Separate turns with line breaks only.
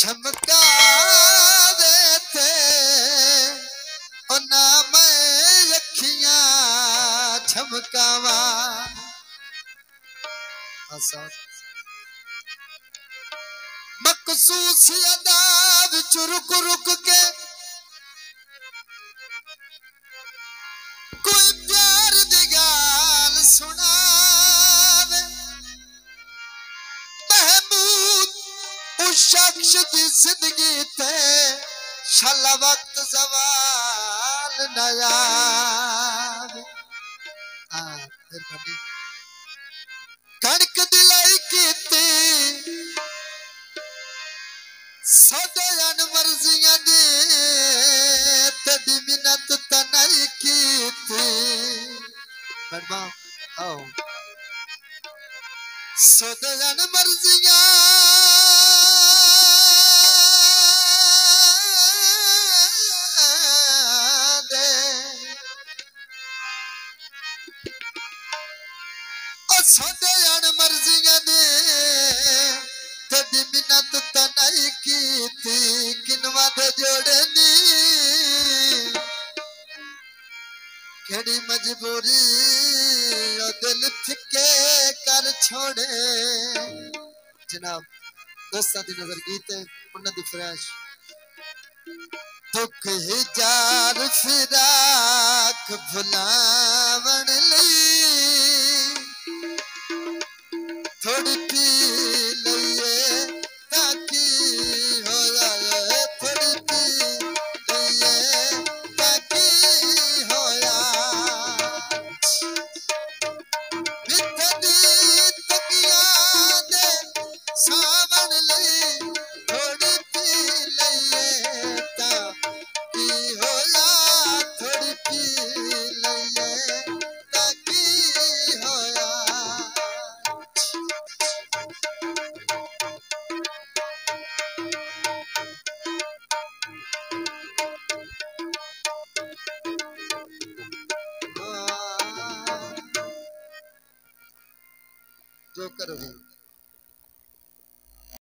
छमका देते और ना मैं अखियां छमकावा मखसूस अदा विच रुक रुक के कोई प्यार दी गाल सुनावे महमूद उस शख्स दी जिंदगी ते शला वक्त ज़वाल न आवे कणक दिलाई कीती सदयन मर्जियां दे तेरी मिन्नत तनाई कीती बड़बा आओ सदयन मर्जियां दे ओ सदयन मर्जियां दे तेरी मिन्नत तनाई कीती किनवा दे जोड़नी केड़ी मजबूरी ओ दिल थिके कर छोड़े जनाब दोस्तां दी नजर गीत उन्हां दी फरमाइश दुख ही जार फिराक भुलावण लई थोड़ी पी लईए ताकि हो जाए थोड़ी पी लईए ताकि होया बिथड़ी तकिया दे सावन लई थोड़ी पी लईए ताकि होया थोड़ी पी लईए ताकि होया जो करोगे